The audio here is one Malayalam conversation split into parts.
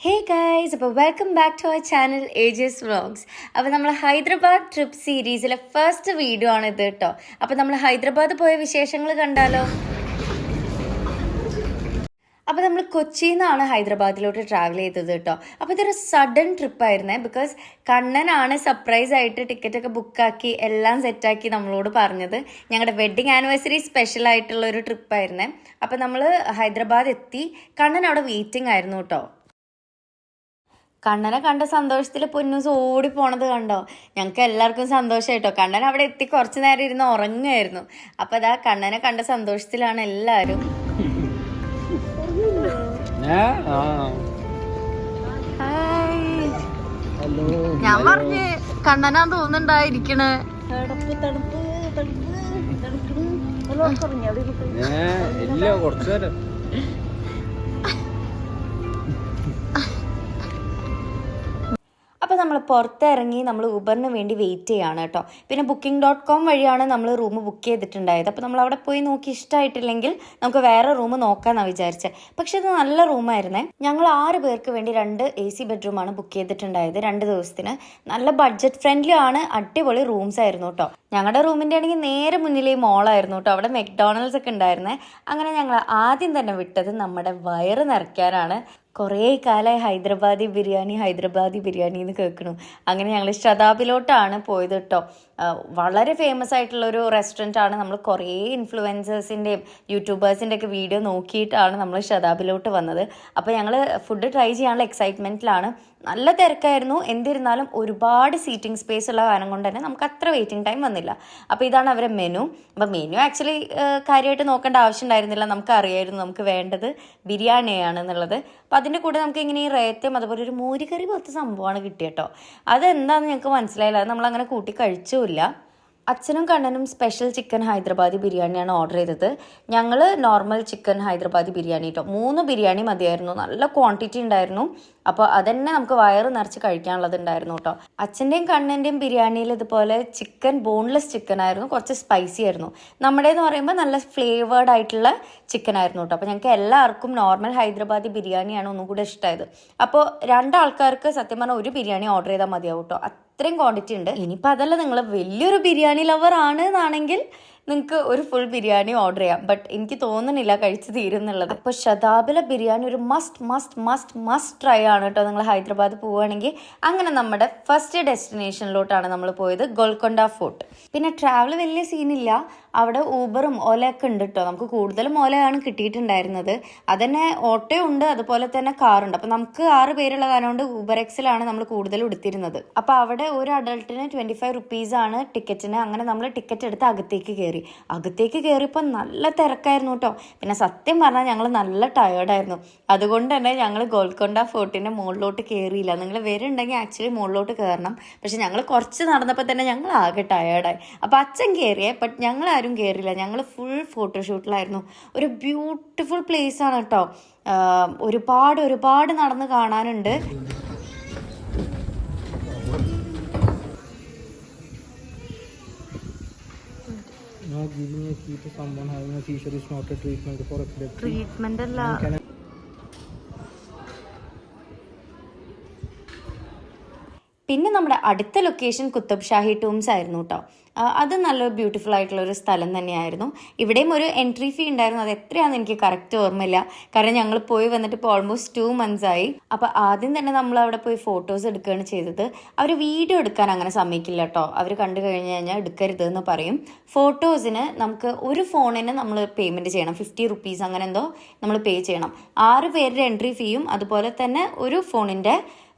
ഹേ ഗൈസ്, അപ്പോൾ welcome back to our channel ഏജസ് വ്ളോഗ്സ്. അപ്പോൾ നമ്മൾ ഹൈദരാബാദ് ട്രിപ്പ് സീരീസിലെ ഫസ്റ്റ് വീഡിയോ ആണ് ഇത് കേട്ടോ. അപ്പോൾ നമ്മൾ ഹൈദരാബാദ് പോയ വിശേഷങ്ങൾ കണ്ടാലോ? അപ്പോൾ നമ്മൾ കൊച്ചിയിൽ നിന്നാണ് ഹൈദരാബാദിലോട്ട് ട്രാവൽ ചെയ്തത് കേട്ടോ. അപ്പോൾ ഇതൊരു സഡൻ ട്രിപ്പായിരുന്നേ. ബിക്കോസ് കണ്ണനാണ് സർപ്രൈസ് ആയിട്ട് ടിക്കറ്റൊക്കെ ബുക്കാക്കി എല്ലാം സെറ്റാക്കി നമ്മളോട് പറഞ്ഞത്. ഞങ്ങളുടെ വെഡ്ഡിങ് ആനിവേഴ്സറി സ്പെഷ്യൽ ആയിട്ടുള്ള ഒരു ട്രിപ്പായിരുന്നേ. അപ്പോൾ നമ്മൾ ഹൈദരാബാദ് എത്തി. കണ്ണൻ അവിടെ വെയിറ്റിംഗ് ആയിരുന്നു കേട്ടോ. കണ്ണനെ കണ്ട സന്തോഷത്തിൽ പൊന്നൂസ് ഓടിപ്പോണത് കണ്ടോ. ഞങ്ങൾക്ക് എല്ലാവർക്കും സന്തോഷമായിട്ടോ. കണ്ണൻ അവിടെ എത്തി കുറച്ച് നേരം ഇരുന്ന് ഉറങ്ങുമായിരുന്നു. അപ്പോൾ അതാ കണ്ണനെ കണ്ട സന്തോഷത്തിലാണ് എല്ലാവരും. ഞാൻ പറഞ്ഞ് കണ്ണനാന്ന് തോന്നുന്നുണ്ടായിരിക്കണ്. അപ്പോൾ നമ്മൾ പുറത്തിറങ്ങി നമ്മൾ ഊബറിന് വേണ്ടി വെയിറ്റ് ചെയ്യാണ് കേട്ടോ. പിന്നെ booking.com വഴിയാണ് നമ്മൾ റൂം ബുക്ക് ചെയ്തിട്ടുണ്ടായത്. അപ്പോൾ നമ്മൾ അവിടെ പോയി നോക്കി ഇഷ്ടമായിട്ടില്ലെങ്കിൽ നമുക്ക് വേറെ റൂം നോക്കാമെന്നാണ് വിചാരിച്ചത്. പക്ഷെ ഇത് നല്ല റൂമായിരുന്നേ. ഞങ്ങൾ 6 പേർക്ക് വേണ്ടി 2 AC ബെഡ്റൂമാണ് ബുക്ക് ചെയ്തിട്ടുണ്ടായത് 2 ദിവസത്തിന്. നല്ല ബഡ്ജറ്റ് ഫ്രണ്ട്ലി ആണ്, അടിപൊളി റൂംസ് ആയിരുന്നു കേട്ടോ. ഞങ്ങളുടെ റൂമിൻ്റെ ആണെങ്കിൽ നേരെ മുന്നിലേ മോളായിരുന്നു കേട്ടോ. അവിടെ മെക്ഡോണൽഡ്സ് ഒക്കെ ഉണ്ടായിരുന്നേ. അങ്ങനെ ഞങ്ങൾ ആദ്യം തന്നെ വിട്ടത് നമ്മുടെ വയറ് നിറയ്ക്കാനാണ്. കുറേ കാലമായി ഹൈദരാബാദി ബിരിയാണി എന്ന് കേൾക്കണു. അങ്ങനെ ഞങ്ങൾ ഷതാബിലോട്ടാണ് പോയത് കേട്ടോ. വളരെ ഫേമസ് ആയിട്ടുള്ളൊരു റെസ്റ്റോറൻ്റ് ആണ്. നമ്മൾ കുറേ ഇൻഫ്ലുവൻസേഴ്സിൻ്റെയും യൂട്യൂബേഴ്സിൻ്റെ ഒക്കെ വീഡിയോ നോക്കിയിട്ടാണ് നമ്മൾ ഷതാബിലോട്ട് വന്നത്. അപ്പോൾ ഞങ്ങൾ ഫുഡ് ട്രൈ ചെയ്യാനുള്ള എക്സൈറ്റ്മെൻറ്റിലാണ്. നല്ല തിരക്കായിരുന്നു. എന്നിരുന്നാലും ഒരുപാട് സീറ്റിംഗ് സ്പേസ് ഉള്ള കാരണം കൊണ്ട് തന്നെ നമുക്ക് അത്ര വെയിറ്റിംഗ് ടൈം വന്നില്ല. അപ്പോൾ ഇതാണ് അവരുടെ മെനു. അപ്പോൾ മെനു ആക്ച്വലി കാര്യമായിട്ട് നോക്കേണ്ട ആവശ്യം ഉണ്ടായിരുന്നില്ല. നമുക്ക് അറിയായിരുന്നു നമുക്ക് വേണ്ടത് ബിരിയാണിയാണ് എന്നുള്ളത്. അപ്പോൾ അതിൻ്റെ കൂടെ നമുക്ക് ഇങ്ങനെ ഈ റേറ്റും അതുപോലെ ഒരു മോരുകറി പോലത്തെ സംഭവമാണ് കിട്ടിയട്ടോ. അതെന്താണെന്ന് ഞങ്ങൾക്ക് മനസ്സിലായില്ല. അത് നമ്മളങ്ങനെ കൂട്ടി കഴിച്ചുമില്ല. അച്ഛനും കണ്ണനും സ്പെഷ്യൽ ചിക്കൻ ഹൈദരാബാദി ബിരിയാണിയാണ് ഓർഡർ ചെയ്തത്. ഞങ്ങൾ നോർമൽ ചിക്കൻ ഹൈദരാബാദി ബിരിയാണി കേട്ടോ. 3 ബിരിയാണി മതിയായിരുന്നു. നല്ല ക്വാണ്ടിറ്റി ഉണ്ടായിരുന്നു. അപ്പോൾ അതന്നെ നമുക്ക് വയറ് നിറച്ച് കഴിക്കാനുള്ളത് ഉണ്ടായിരുന്നു കേട്ടോ. അച്ഛൻ്റെയും കണ്ണൻ്റെയും ബിരിയാണിയിൽ ഇതുപോലെ ചിക്കൻ ബോൺലെസ് ചിക്കൻ ആയിരുന്നു. കുറച്ച് സ്പൈസി ആയിരുന്നു. നമ്മുടേന്ന് പറയുമ്പോൾ നല്ല ഫ്ലേവേർഡ് ആയിട്ടുള്ള ചിക്കൻ ആയിരുന്നു കേട്ടോ. അപ്പോൾ ഞങ്ങൾക്ക് എല്ലാവർക്കും നോർമൽ ഹൈദരാബാദി ബിരിയാണിയാണ് ഒന്നും കൂടെ ഇഷ്ടമായത്. അപ്പോൾ 2 ആൾക്കാർക്ക് സത്യം പറഞ്ഞാൽ 1 ബിരിയാണി ഓർഡർ ചെയ്താൽ മതിയാവും കേട്ടോ. അത്രയും ക്വാണ്ടിറ്റി ഉണ്ട്. ഇനിയിപ്പോൾ അതല്ല, നിങ്ങൾ വലിയൊരു ബിരിയാണി ലവർ ആണ് എന്നാണെങ്കിൽ നിങ്ങൾക്ക് ഒരു ഫുൾ ബിരിയാണി ഓർഡർ ചെയ്യാം. ബട്ട് എനിക്ക് തോന്നുന്നില്ല കഴിച്ച് തീരുന്നുള്ളത്. അപ്പോൾ ഷതാബിലെ ബിരിയാണി ഒരു മസ്റ്റ് ട്രൈ ആണ് കേട്ടോ. നിങ്ങൾ ഹൈദരാബാദ് പോവുകയാണെങ്കിൽ. അങ്ങനെ നമ്മുടെ ഫസ്റ്റ് ഡെസ്റ്റിനേഷനിലോട്ടാണ് നമ്മൾ പോയത്, ഗോൽക്കൊണ്ട ഫോർട്ട്. പിന്നെ ട്രാവൽ വലിയ സീനില്ല. അവിടെ ഊബറും ഓലയൊക്കെ ഉണ്ട് കേട്ടോ. നമുക്ക് കൂടുതലും ഓലയാണ് കിട്ടിയിട്ടുണ്ടായിരുന്നത്. അതന്നെ ഓട്ടോ ഉണ്ട്, അതുപോലെ തന്നെ കാറുണ്ട്. അപ്പോൾ നമുക്ക് 6 പേരുള്ള കാരണം കൊണ്ട് ഊബർ എക്സിലാണ് നമ്മൾ കൂടുതലും എടുത്തിരുന്നത്. അപ്പോൾ അവിടെ ഒരു അഡൾട്ടിന് 25 റുപ്പീസാണ് ടിക്കറ്റിന്. അങ്ങനെ നമ്മൾ ടിക്കറ്റ് എടുത്ത് അകത്തേക്ക് കയറിയപ്പോൾ നല്ല തിരക്കായിരുന്നു കേട്ടോ. പിന്നെ സത്യം പറഞ്ഞാൽ ഞങ്ങൾ നല്ല ടയേർഡായിരുന്നു. അതുകൊണ്ട് തന്നെ ഞങ്ങൾ ഗോൽക്കൊണ്ട ഫോർട്ടിൻ്റെ മുകളിലോട്ട് കയറിയില്ല. നിങ്ങൾ വരുന്നുണ്ടെങ്കിൽ ആക്ച്വലി മുകളിലോട്ട് കയറണം. പക്ഷെ ഞങ്ങൾ കുറച്ച് നടന്നപ്പോൾ തന്നെ ഞങ്ങൾ ആകെ ടയേർഡായി. അപ്പോൾ അച്ഛൻ കയറിയേ, ബട്ട് ഞങ്ങൾ ആരും കയറിയില്ല. ഞങ്ങൾ ഫുൾ ഫോട്ടോഷൂട്ടിലായിരുന്നു. ഒരു ബ്യൂട്ടിഫുൾ പ്ലേസ് ആണ് കേട്ടോ. ഒരുപാട് നടന്ന് കാണാനുണ്ട്. Not giving a key to someone having a seizure is not a treatment for epilepsy. Treatment അല്ല. പിന്നെ നമ്മുടെ അടുത്ത ലൊക്കേഷൻ കുത്തബ് ഷാഹി ടൂംസ് ആയിരുന്നു കേട്ടോ. അത് നല്ലൊരു ബ്യൂട്ടിഫുൾ ആയിട്ടുള്ളൊരു സ്ഥലം തന്നെയായിരുന്നു. ഇവിടെയും ഒരു എൻട്രി ഫീ ഉണ്ടായിരുന്നു. അത് എത്രയാണെന്ന് എനിക്ക് കറക്റ്റ് ഓർമ്മയില്ല. കാരണം ഞങ്ങൾ പോയി വന്നിട്ട് ഇപ്പോൾ ഓൾമോസ്റ്റ് 2 months ആയി. അപ്പോൾ ആദ്യം തന്നെ നമ്മൾ അവിടെ പോയി ഫോട്ടോസ് എടുക്കുകയാണ് ചെയ്തത്. അവർ വീഡിയോ എടുക്കാൻ അങ്ങനെ സമ്മതിക്കില്ല കേട്ടോ. അവർ കണ്ടു കഴിഞ്ഞാൽ എടുക്കരുത് എന്ന് പറയും. ഫോട്ടോസിന് നമുക്ക് ഒരു ഫോണിന് നമ്മൾ പേയ്മെൻറ്റ് ചെയ്യണം. 50 റുപ്പീസ് അങ്ങനെ എന്തോ നമ്മൾ പേ ചെയ്യണം. 6 പേരുടെ എൻട്രി ഫീയും അതുപോലെ തന്നെ ഒരു ഫോണിൻ്റെ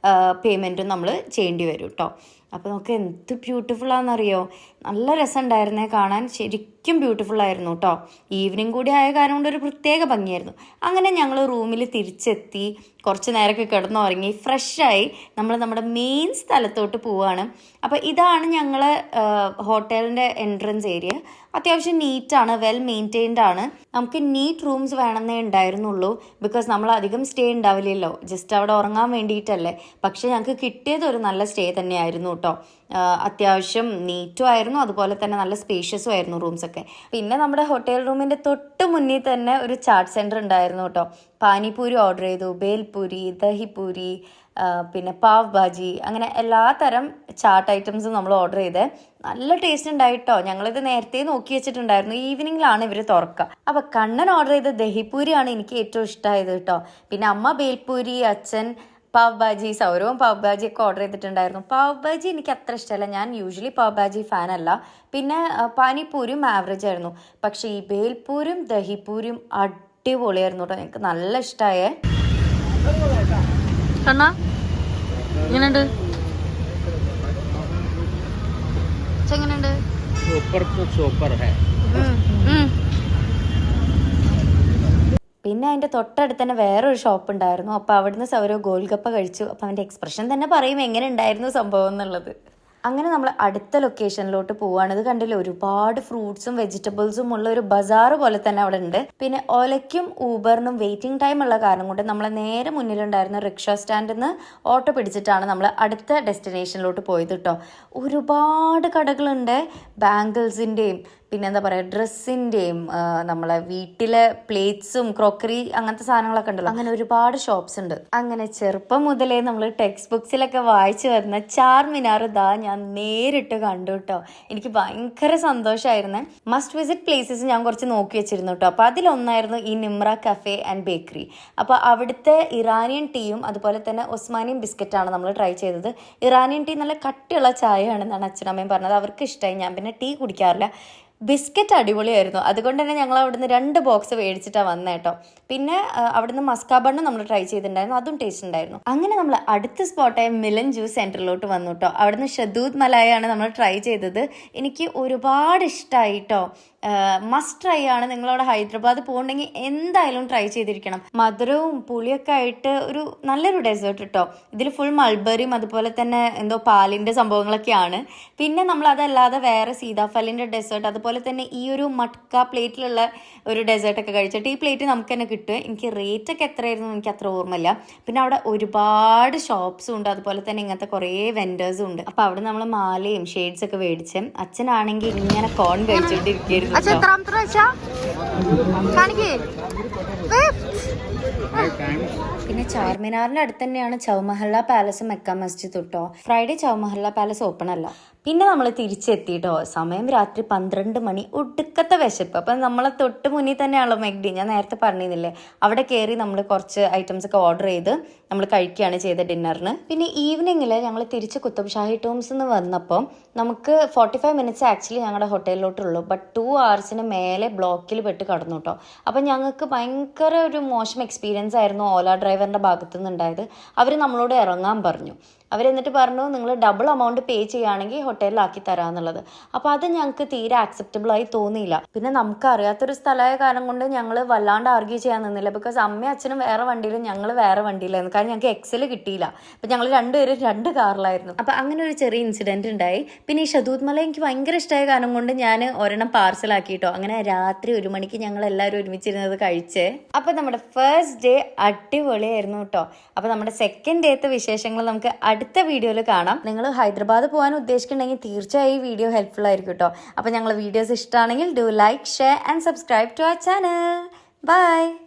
പേയ്മെൻറ്റും നമ്മൾ ചെയ്യേണ്ടി വരും കേട്ടോ. അപ്പോൾ നമുക്ക് എന്ത് ബ്യൂട്ടിഫുള്ളാണെന്നറിയോ. നല്ല രസമുണ്ടായിരുന്നേ കാണാൻ. ശരിക്കും ബ്യൂട്ടിഫുള്ളായിരുന്നു കേട്ടോ. ഈവനിങ് കൂടി ആയ കാരണം കൊണ്ട് ഒരു പ്രത്യേക ഭംഗിയായിരുന്നു. അങ്ങനെ ഞങ്ങൾ റൂമിൽ തിരിച്ചെത്തി. കുറച്ച് നേരമൊക്കെ കിടന്നുറങ്ങി ഫ്രഷായി നമ്മൾ നമ്മുടെ മെയിൻ സ്ഥലത്തോട്ട് പോവുകയാണ്. അപ്പോൾ ഇതാണ് ഞങ്ങളെ ഹോട്ടലിൻ്റെ എൻട്രൻസ് ഏരിയ. അത്യാവശ്യം നീറ്റാണ്, വെൽ മെയിൻറ്റെയിൻഡ് ആണ്. നമുക്ക് നീറ്റ് റൂംസ് വേണമെന്നേ ഉണ്ടായിരുന്നുള്ളൂ. ബിക്കോസ് നമ്മൾ അധികം സ്റ്റേ ഉണ്ടാവില്ലല്ലോ, ജസ്റ്റ് അവിടെ ഉറങ്ങാൻ വേണ്ടിയിട്ടല്ലേ. പക്ഷേ ഞങ്ങൾക്ക് കിട്ടിയത് ഒരു നല്ല സ്റ്റേ തന്നെയായിരുന്നു കേട്ടോ. അത്യാവശ്യം നീറ്റും ആയിരുന്നു, അതുപോലെ തന്നെ നല്ല സ്പേഷ്യസും ആയിരുന്നു റൂംസൊക്കെ. പിന്നെ നമ്മുടെ ഹോട്ടൽ റൂമിൻ്റെ തൊട്ട് മുന്നിൽ തന്നെ ഒരു ചാട്ട് സെൻറ്റർ ഉണ്ടായിരുന്നു കേട്ടോ. പാനിപൂരി ഓർഡർ ചെയ്തു, ബേൽപൂരി, ദഹിപൂരി, പിന്നെ പാവ് ഭാജി, അങ്ങനെ എല്ലാ തരം ചാട്ട് ഐറ്റംസും നമ്മൾ ഓർഡർ ചെയ്തേ. നല്ല ടേസ്റ്റ് ഉണ്ടായിട്ടോ. ഞങ്ങളിത് നേരത്തെ നോക്കി വെച്ചിട്ടുണ്ടായിരുന്നു, ഈവനിങ്ങിലാണ് ഇവർ തുറക്കുക. അപ്പം കണ്ണൻ ഓർഡർ ചെയ്ത ദഹിപൂരിയാണ് എനിക്ക് ഏറ്റവും ഇഷ്ടമായത് കേട്ടോ. പിന്നെ അമ്മ ബേൽപൂരി, അച്ഛൻ പാവ് ഭാജി, സൗരവും പാവ് ഭാജി ഒക്കെ ഓർഡർ ചെയ്തിട്ടുണ്ടായിരുന്നു. പാവ് ഭാജി എനിക്ക് അത്ര ഇഷ്ടമല്ല, ഞാൻ യൂഷ്വലി പാവ് ഭാജി ഫാനല്ല. പിന്നെ പാനിപൂരിയും ആവറേജ് ആയിരുന്നു. പക്ഷേ ഈ ബേൽപൂരും ദഹിപൂരിയും അടിപൊളിയായിരുന്നു കേട്ടോ, എനിക്ക് നല്ല ഇഷ്ടമായേ. കണ്ണാ എങ്ങനെയുണ്ട്? എങ്ങനെയുണ്ട്? പിന്നെ അതിൻ്റെ തൊട്ടടുത്ത് തന്നെ വേറൊരു ഷോപ്പ് ഉണ്ടായിരുന്നു. അപ്പോൾ അവിടുന്ന് സൗരവ് ഗോൽഗപ്പ കഴിച്ചു. അപ്പോൾ അവൻ്റെ എക്സ്പ്രഷൻ തന്നെ പറയും എങ്ങനെ ഉണ്ടായിരുന്നു സംഭവം എന്നുള്ളത്. അങ്ങനെ നമ്മൾ അടുത്ത ലൊക്കേഷനിലോട്ട് പോവുകയാണ്. ഇത് കണ്ടില്ലേ, ഒരുപാട് ഫ്രൂട്ട്സും വെജിറ്റബിൾസും ഉള്ള ഒരു ബസാർ പോലെ തന്നെ അവിടെ ഉണ്ട്. പിന്നെ ഒലയ്ക്കും ഊബറിനും വെയിറ്റിംഗ് ടൈം ഉള്ള കാരണം കൊണ്ട് നമ്മൾ നേരെ മുന്നിലുണ്ടായിരുന്ന റിക്ഷ സ്റ്റാൻഡിൽ നിന്ന് ഓട്ടോ പിടിച്ചിട്ടാണ് നമ്മൾ അടുത്ത ഡെസ്റ്റിനേഷനിലോട്ട് പോയത് കേട്ടോ. ഒരുപാട് കടകളുണ്ട്, ബാംഗിൾസിൻ്റെയും പിന്നെ എന്താ പറയുക ഡ്രസ്സിൻ്റെയും നമ്മളെ വീട്ടിലെ പ്ലേറ്റ്സും ക്രോക്കറി അങ്ങനത്തെ സാധനങ്ങളൊക്കെ ഉണ്ടല്ലോ, അങ്ങനെ ഒരുപാട് ഷോപ്സ് ഉണ്ട്. അങ്ങനെ ചെറുപ്പം മുതലേ നമ്മൾ ടെക്സ്റ്റ് ബുക്സിലൊക്കെ വായിച്ചു വരുന്ന ചാർമിനാർ ദാ ഞാൻ നേരിട്ട് കണ്ടു കേട്ടോ. എനിക്ക് ഭയങ്കര സന്തോഷമായിരുന്നേ. മസ്റ്റ് വിസിറ്റ് പ്ലേസസ് ഞാൻ കുറച്ച് നോക്കി വെച്ചിരുന്നു കേട്ടോ. അപ്പോൾ അതിലൊന്നായിരുന്നു ഈ നിമ്ര കഫേ ആൻഡ് ബേക്കറി. അപ്പോൾ അവിടുത്തെ ഇറാനിയൻ ടീയും അതുപോലെ തന്നെ ഒസ്മാനിയൻ ബിസ്ക്കറ്റാണ് നമ്മൾ ട്രൈ ചെയ്തത്. ഇറാനിയൻ ടീ നല്ല കട്ടിയുള്ള ചായയാണെന്നാണ് അച്ഛനമ്മയും പറഞ്ഞത്, അവർക്ക് ഇഷ്ടമായി. ഞാൻ പിന്നെ ടീ കുടിക്കാറില്ല. ബിസ്ക്കറ്റ് അടിപൊളിയായിരുന്നു, അതുകൊണ്ട് തന്നെ ഞങ്ങൾ അവിടുന്ന് 2 ബോക്സ് മേടിച്ചിട്ടാണ് വന്നത് കേട്ടോ. പിന്നെ അവിടുന്ന് മസ്കാ ബണ്ണ് നമ്മൾ ട്രൈ ചെയ്തിട്ടുണ്ടായിരുന്നു, അതും ടേസ്റ്റ് ഉണ്ടായിരുന്നു. അങ്ങനെ നമ്മൾ അടുത്ത സ്പോട്ടായ മിലൻ ജ്യൂസ് സെൻറ്ററിലോട്ട് വന്നു കേട്ടോ. അവിടുന്ന് ഷദൂദ് മലായാണ് നമ്മൾ ട്രൈ ചെയ്തത്. എനിക്ക് ഒരുപാട് ഇഷ്ടമായി കേട്ടോ. മസ്റ്റ് ട്രൈ ആണ്. നിങ്ങളവിടെ ഹൈദരാബാദ് പോകുന്നുണ്ടെങ്കിൽ എന്തായാലും ട്രൈ ചെയ്തിരിക്കണം. മധുരവും പുളിയൊക്കെ ആയിട്ട് ഒരു നല്ലൊരു ഡെസേർട്ട് കേട്ടോ. ഇതിൽ ഫുൾ മൾബറിയും അതുപോലെ തന്നെ എന്തോ പാലിൻ്റെ സംഭവങ്ങളൊക്കെയാണ്. പിന്നെ നമ്മൾ അതല്ലാതെ വേറെ സീതാഫലിൻ്റെ ഡെസേർട്ട്, അതുപോലെ തന്നെ ഈ ഒരു മട്ക പ്ലേറ്റിലുള്ള ഒരു ഡെസേർട്ടൊക്കെ കഴിച്ചിട്ട് ഈ പ്ലേറ്റ് നമുക്ക് തന്നെ കിട്ടും. എനിക്ക് റേറ്റൊക്കെ എത്രയായിരുന്നു എനിക്ക് അത്ര ഓർമ്മയില്ല. പിന്നെ അവിടെ ഒരുപാട് ഷോപ്സും ഉണ്ട്, അതുപോലെ തന്നെ ഇങ്ങനത്തെ കുറേ വെൻഡേഴ്സും ഉണ്ട്. അപ്പോൾ അവിടെ നമ്മൾ മാലയും ഷെയ്ഡ്സ് ഒക്കെ മേടിച്ച്, അച്ഛനാണെങ്കിൽ ഇങ്ങനെ കോൺ കഴിച്ചുകൊണ്ടിരിക്കുകയായിരുന്നു. പിന്നെ ചാർമിനാറിന്റെ അടുത്ത് തന്നെയാണ് ചൗമഹല്ല പാലസും മെക്ക മസ്ജിദ് കേട്ടോ. ഫ്രൈഡേ ചൗമഹല്ല പാലസ് ഓപ്പൺ അല്ല. പിന്നെ നമ്മൾ തിരിച്ചെത്തിയിട്ടോ. സമയം രാത്രി 12 മണി. ഒടുക്കത്തെ വിശപ്പ്. അപ്പം നമ്മളെ തൊട്ട് മുന്നിൽ തന്നെയാണല്ലോ മെഗ്ഡി, ഞാൻ നേരത്തെ പറഞ്ഞിരുന്നില്ലേ. അവിടെ കയറി നമ്മൾ കുറച്ച് ഐറ്റംസ് ഒക്കെ ഓർഡർ ചെയ്ത് നമ്മൾ കഴിക്കുകയാണ് ചെയ്ത ഡിന്നറിന്. പിന്നെ ഈവനിങ്ങിൽ ഞങ്ങൾ തിരിച്ച് കുത്തബ് ഷാഹി ടോംസ് നിന്ന് വന്നപ്പോൾ നമുക്ക് 45 മിനിറ്റ്സ് ആക്ച്വലി ഞങ്ങളുടെ ഹോട്ടലിലോട്ടുള്ളൂ. ബട്ട് 2 hours മേലെ ബ്ലോക്കിൽ പെട്ട് കടന്നു കേട്ടോ. അപ്പം ഞങ്ങൾക്ക് ഭയങ്കര ഒരു മോശം എക്സ്പീരിയൻസ് ആയിരുന്നു ഓല ഡ്രൈവറിൻ്റെ ഭാഗത്തു നിന്നുണ്ടായത്. അവർ നമ്മളോട് ഇറങ്ങാൻ പറഞ്ഞു. അവരെന്നിട്ട് പറഞ്ഞു നിങ്ങൾ ഡബിൾ എമൗണ്ട് പേ ചെയ്യുകയാണെങ്കിൽ ഹോട്ടലിലാക്കി തരാമെന്നുള്ളത്. അപ്പോൾ അത് ഞങ്ങൾക്ക് തീരെ ആക്സെപ്റ്റബിളായി തോന്നിയില്ല. പിന്നെ നമുക്ക് അറിയാത്തൊരു സ്ഥലമായ കാരണം കൊണ്ട് ഞങ്ങൾ വല്ലാണ്ട് ആർഗ്യൂ ചെയ്യാൻ നിന്നില്ല. ബിക്കോസ് അമ്മയും അച്ഛനും വേറെ വണ്ടിയിലും ഞങ്ങൾ വേറെ വണ്ടിയിലായിരുന്നു. കാരണം ഞങ്ങൾക്ക് എക്സൽ കിട്ടിയില്ല. അപ്പം ഞങ്ങൾ രണ്ടുപേരും 2 കാറിലായിരുന്നു. അപ്പം അങ്ങനെ ഒരു ചെറിയ ഇൻസിഡൻറ്റ് ഉണ്ടായി. പിന്നെ ഈ ഷദൂദ് മല എനിക്ക് ഭയങ്കര ഇഷ്ടമായ കാരണം കൊണ്ട് ഞാൻ ഒരെണ്ണം പാർസലാക്കിയിട്ടോ. അങ്ങനെ രാത്രി 1 മണിക്ക് ഞങ്ങൾ എല്ലാവരും ഒരുമിച്ചിരുന്നത് കഴിച്ച്. അപ്പം നമ്മുടെ ഫസ്റ്റ് ഡേ അടിപൊളിയായിരുന്നു കേട്ടോ. അപ്പം നമ്മുടെ സെക്കൻഡ് ഡേത്തെ വിശേഷങ്ങൾ നമുക്ക് അടുത്ത വീഡിയോയിൽ കാണാം. നിങ്ങൾ ഹൈദരാബാദ് പോകാൻ ഉദ്ദേശിക്കുന്നുണ്ടെങ്കിൽ തീർച്ചയായും ഈ വീഡിയോ ഹെൽപ്ഫുൾ ആയിരിക്കും കേട്ടോ. അപ്പോൾ ഞങ്ങൾ വീഡിയോസ് ഇഷ്ടമാണെങ്കിൽ do like, share and subscribe to our channel. By.